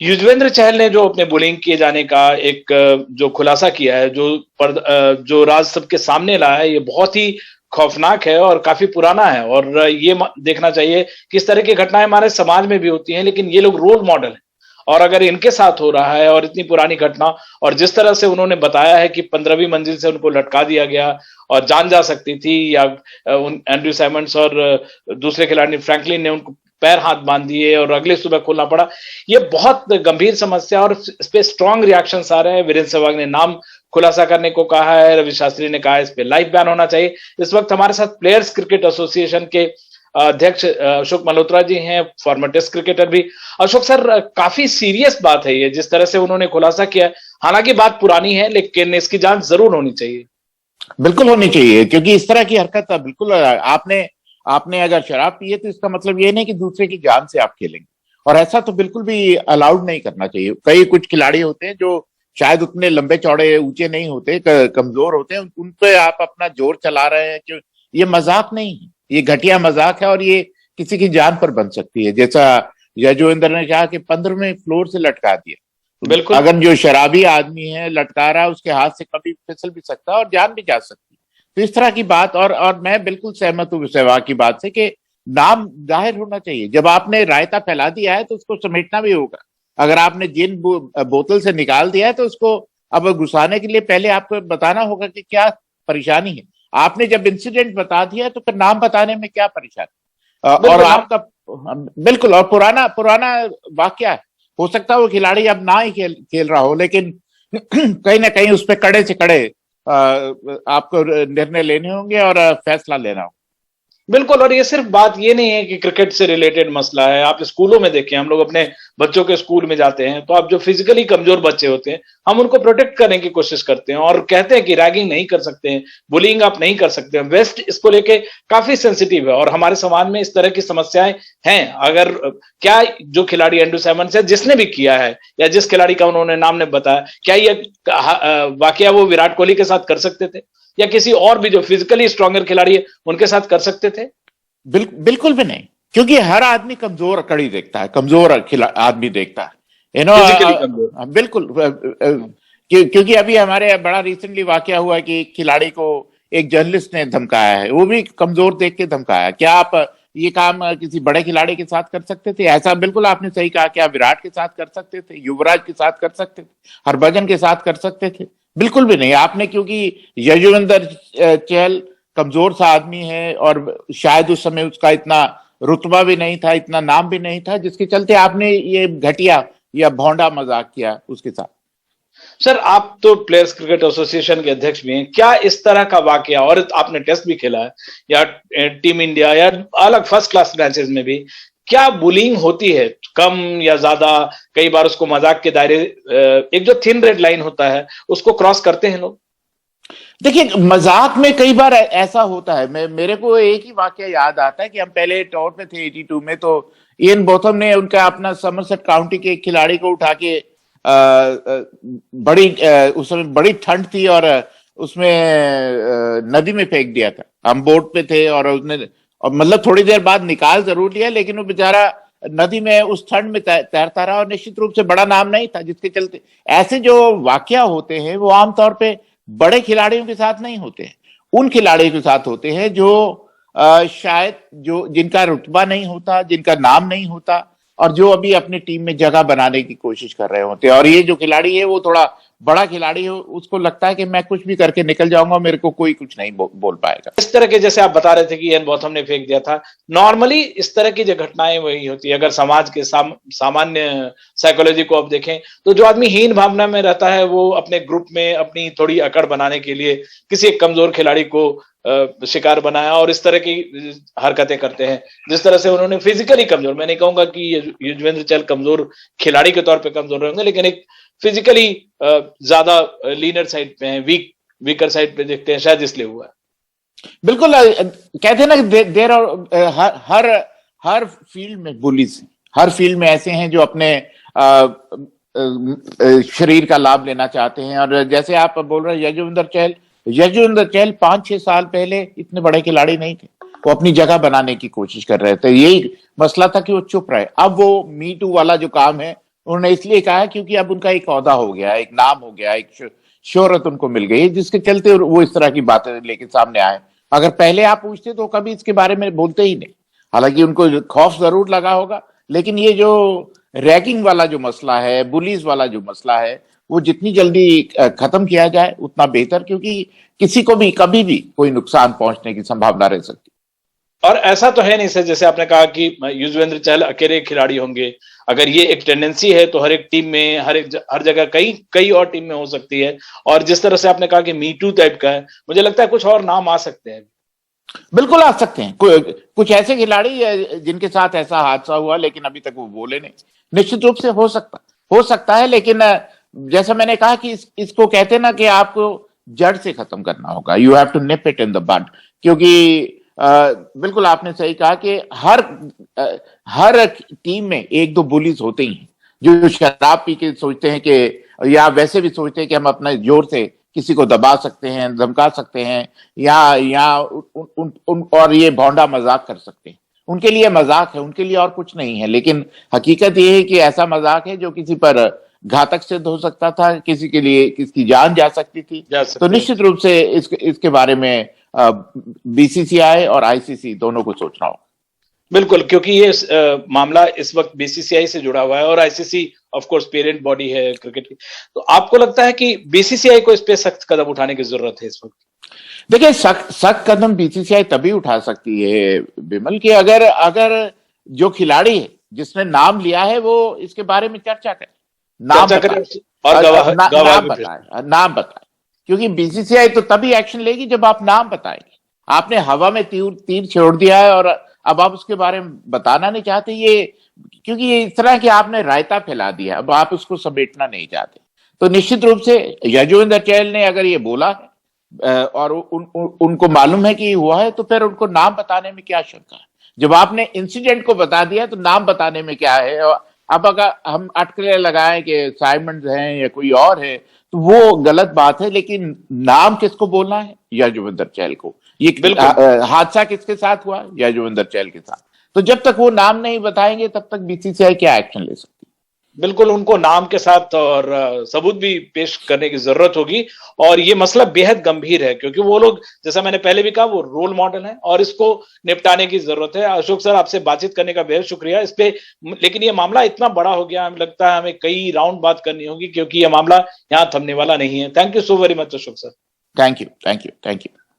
युजवेंद्र चहल ने जो अपने बुलिंग किए जाने का एक जो खुलासा किया है, जो राज सबके सामने लाया है, ये बहुत ही खौफनाक है और काफी पुराना है। और ये देखना चाहिए कि इस तरह की घटनाएं हमारे समाज में भी होती हैं, लेकिन ये लोग रोल मॉडल हैं। और अगर इनके साथ हो रहा है और इतनी पुरानी घटना, और जिस तरह से उन्होंने बताया है कि 15वीं मंजिल से उनको लटका दिया गया और जान जा सकती थी, या एंड्रयू साइमंड्स और दूसरे खिलाड़ी फ्रैंकलिन ने उनको पैर हाथ बांध दिए और अगले सुबह खोलना पड़ा। ये बहुत गंभीर समस्या और इस पे स्ट्रांग रिएक्शंस आ रहे हैं। वीरेंद्र सहवाग ने नाम खुलासा करने को कहा है, रवि शास्त्री ने कहा है इस पे लाइव बैन होना चाहिए। इस वक्त हमारे साथ प्लेयर्स क्रिकेट एसोसिएशन के अध्यक्ष अशोक मल्होत्रा जी हैं, फॉर्मर टेस्ट क्रिकेटर भी। अशोक सर, काफी सीरियस बात है ये, जिस तरह से उन्होंने खुलासा किया है। हालांकि बात पुरानी है, लेकिन इसकी जांच जरूर होनी चाहिए। बिल्कुल होनी चाहिए, क्योंकि इस तरह की हरकत बिल्कुल, आपने अगर शराब पी है तो इसका मतलब ये नहीं कि दूसरे की जान से आप खेलेंगे, और ऐसा तो बिल्कुल भी अलाउड नहीं करना चाहिए। कई कुछ खिलाड़ी होते हैं जो शायद उतने लंबे चौड़े ऊंचे नहीं होते, कमजोर होते हैं, उन पे आप अपना जोर चला रहे हैं। कि ये मजाक नहीं है, ये घटिया मजाक है, और ये किसी की जान पर बन सकती है। जैसा यजुवेंद्र ने कहा कि 15वें फ्लोर से लटका दिया। बिल्कुल, अगर जो शराबी आदमी है लटका रहा है, उसके हाथ से कभी फिसल भी सकता है और जान भी जा सकती है। तो इस तरह की बात, और मैं बिल्कुल सहमत हूँ सहवाग की बात से कि नाम जाहिर होना चाहिए। जब आपने रायता फैला दिया है तो उसको समेटना भी होगा। अगर आपने जिन बोतल से निकाल दिया है तो उसको अब घुसाने के लिए पहले आपको बताना होगा कि क्या परेशानी है। आपने जब इंसिडेंट बता दिया तो फिर नाम बताने में क्या परेशानी। और आपका बिल्कुल, और पुराना पुराना वाकया है। हो सकता है वो खिलाड़ी अब ना ही खेल रहा हो, लेकिन कहीं ना कहीं उस पर कड़े से कड़े आपको निर्णय लेने होंगे और फैसला लेना होगा। बिल्कुल। और ये सिर्फ बात ये नहीं है कि क्रिकेट से रिलेटेड मसला है। आप स्कूलों में देखें, हम लोग अपने बच्चों के स्कूल में जाते हैं तो आप जो फिजिकली कमजोर बच्चे होते हैं, हम उनको प्रोटेक्ट करने की कोशिश करते हैं और कहते हैं कि रैगिंग नहीं कर सकते हैं, बुलिंग आप नहीं कर सकते हैं। वेस्ट इसको लेके काफी सेंसिटिव है और हमारे समाज में इस तरह की समस्याएं हैं। अगर क्या जो खिलाड़ी एंड्रयू साइमंड्स है, जिसने भी किया है या जिस खिलाड़ी का उन्होंने नाम ने बताया, क्या ये वाकया वो विराट कोहली के साथ कर सकते थे या किसी और भी जो फिजिकली स्ट्रॉन्गर खिलाड़ी है उनके साथ कर सकते थे? बिल्कुल भी नहीं, क्योंकि हर आदमी कमजोर कड़ी देखता है, कमजोर आदमी देखता है, बिल्कुल। क्योंकि अभी हमारे बड़ा रिसेंटली वाकया हुआ कि खिलाड़ी को एक जर्नलिस्ट ने धमकाया है, वो भी कमजोर देख के धमकाया। क्या आप ये काम किसी बड़े खिलाड़ी के साथ कर सकते थे? ऐसा बिल्कुल आपने सही कहा। क्या विराट के साथ कर सकते थे, युवराज के साथ कर सकते थे, हरभजन के साथ कर सकते थे? बिल्कुल भी नहीं। आपने, क्योंकि यजुवेंद्र चहल कमजोर सा आदमी है और शायद उस समय उसका इतना रुतबा भी नहीं था, इतना नाम भी नहीं था, जिसके चलते आपने ये घटिया या भौंडा मजाक किया उसके साथ। सर, आप तो प्लेयर्स क्रिकेट एसोसिएशन के अध्यक्ष भी हैं। क्या इस तरह का वाकया, और आपने टेस्ट भी खेला है या टीम इंडिया या अलग फर्स्ट क्लास मैचेस में भी, क्या बुलिंग होती है कम या ज्यादा? कई बार उसको मजाक के दायरे, एक जो थिन रेड लाइन होता है उसको क्रॉस करते हैं लोग। देखिए, मजाक में कई बार ऐसा होता है। मेरे को एक ही वाकया याद आता है कि हम पहले टॉर में थे 82 में, तो इयन बोथम ने उनका अपना समरसेट काउंटी के खिलाड़ी को उठा के उस समय बड़ी ठंड थी और उसमें नदी में फेंक दिया था। हम बोट पे थे और उसने, और मतलब थोड़ी देर बाद निकाल जरूर लिया, लेकिन वो बेचारा नदी में उस ठंड में तैरता रहा और निश्चित रूप से बड़ा नाम नहीं था, जिसके चलते ऐसे जो वाकया होते हैं वो आमतौर पे बड़े खिलाड़ियों के साथ नहीं होते हैं। उन खिलाड़ियों के साथ होते हैं जो शायद जिनका रुतबा नहीं होता, जिनका नाम नहीं होता, और जो अभी अपनी टीम में जगह बनाने की कोशिश कर रहे होते हैं। और ये जो खिलाड़ी है वो थोड़ा बड़ा खिलाड़ी हो, उसको लगता है कि मैं कुछ भी करके निकल जाऊंगा, मेरे को कोई कुछ नहीं बोल पाएगा। इस तरह के, जैसे आप बता रहे थे कि इयन बॉथम ने फेंक दिया था, नॉर्मली इस तरह की जो घटनाएं वही होती है। अगर समाज के सामान्य साइकोलॉजी को आप देखें तो जो आदमी हीन भावना में रहता है वो अपने ग्रुप में अपनी थोड़ी अकड़ बनाने के लिए किसी एक कमजोर खिलाड़ी को शिकार बनाया और इस तरह की हरकतें करते हैं। जिस तरह से उन्होंने फिजिकली कमजोर, मैं नहीं कहूंगा कि युजवेंद्र चहल कमजोर खिलाड़ी के तौर पे कमजोर होंगे, लेकिन एक फिजिकली ज्यादा लीनर साइड पे हैं, वीकर साइड पे देखते हैं, शायद इसलिए हुआ है। बिल्कुल। कहते हैं ना कि देर और हर फील्ड में बुलीज, हर फील्ड में ऐसे हैं जो अपने शरीर का लाभ लेना चाहते हैं। और जैसे आप बोल रहे हैं यजुवेंद्र चहल 5-6 साल पहले इतने बड़े खिलाड़ी नहीं थे, वो अपनी जगह बनाने की कोशिश कर रहे थे। यही मसला था कि वो चुप रहे। अब वो मी टू वाला जो काम है उन्होंने इसलिए कहा क्योंकि अब उनका एक ओहदा हो गया, एक नाम हो गया, एक शोहरत उनको मिल गई, जिसके चलते वो इस तरह की बातें लेके सामने आए। अगर पहले आप पूछते तो कभी इसके बारे में बोलते ही नहीं। हालांकि उनको खौफ जरूर लगा होगा, लेकिन ये जो रैगिंग वाला जो मसला है, बुलीज वाला जो मसला है, वो जितनी जल्दी खत्म किया जाए उतना बेहतर, क्योंकि किसी को भी कभी भी कोई नुकसान पहुंचने की संभावना रह सकती। और ऐसा तो है नहीं सर, जैसे आपने कहा कि युजवेंद्र चहल अकेले खिलाड़ी होंगे। अगर ये एक टेंडेंसी है तो हर एक टीम में, हर जगह कई और टीम में हो सकती है। और जिस तरह से आपने कहा कि मी टू टाइप का है, मुझे लगता है कुछ और नाम आ सकते हैं। बिल्कुल आ सकते हैं। कुछ ऐसे खिलाड़ी जिनके साथ ऐसा हादसा हुआ लेकिन अभी तक वो बोले नहीं। निश्चित रूप से हो सकता है, लेकिन जैसा मैंने कहा कि इसको कहते हैं ना कि आपको जड़ से खत्म करना होगा। You have to nip it in the bud. क्योंकि बिल्कुल आपने सही कहा कि हर टीम में एक दो बुलीज होते ही हैं, जो शराब पी के सोचते हैं कि, या वैसे भी सोचते हैं कि हम अपने जोर से किसी को दबा सकते हैं, धमका सकते हैं, या और ये भौंडा मजाक कर सकते हैं। उनके लिए मजाक है, उनके लिए और कुछ नहीं है। लेकिन हकीकत ये है कि ऐसा मजाक है जो किसी पर घातक सिद्ध हो सकता था, किसी के लिए किसकी जान जा सकती थी। तो निश्चित रूप से इसके बारे में बीसीसीआई और आईसीसी दोनों को सोचना होगा। बिल्कुल, क्योंकि ये मामला इस वक्त बीसीसीआई से जुड़ा हुआ है और ICC of course parent body है क्रिकेट की। तो आपको लगता है कि बीसीसीआई को इस पे सख्त कदम उठाने की जरूरत है इस वक्त? देखिए, सख्त कदम बीसीसीआई तभी उठा सकती है विमल, कि अगर जो खिलाड़ी है जिसने नाम लिया है वो इसके बारे में चर्चा करे, नाम बताए। क्योंकि बीसीसीआई तो तभी एक्शन लेगी जब आप नाम बताएंगे। आपने हवा में तीर छोड़ दिया है और अब आप उसके बारे में बताना नहीं चाहते, ये क्योंकि ये इस तरह कि आपने रायता फैला दिया, अब आप उसको समेटना नहीं चाहते। तो निश्चित रूप से युजवेंद्र चहल ने अगर ये बोला है और उनको मालूम है कि हुआ है, तो फिर उनको नाम बताने में क्या शंका है। जब आपने इंसिडेंट को बता दिया तो नाम बताने में क्या है। अब अगर हम अटकलें लगाएं कि साइमंड्स हैं या कोई और है तो वो गलत बात है, लेकिन नाम किसको बोलना है? युजवेंद्र चहल को। ये हादसा किसके साथ हुआ? युजवेंद्र चहल के साथ। तो जब तक वो नाम नहीं बताएंगे तब तक बीसीसीआई क्या एक्शन ले सकती? बिल्कुल, उनको नाम के साथ और सबूत भी पेश करने की जरूरत होगी। और ये मसला बेहद गंभीर है, क्योंकि वो लोग, जैसा मैंने पहले भी कहा, वो रोल मॉडल हैं और इसको निपटाने की जरूरत है। अशोक सर, आपसे बातचीत करने का बेहद शुक्रिया इस पे। लेकिन ये मामला इतना बड़ा हो गया, हमें लगता है हमें कई राउंड बात करनी होगी, क्योंकि ये मामला यहाँ थमने वाला नहीं है। Thank you so very much Ashok sir. Thank you.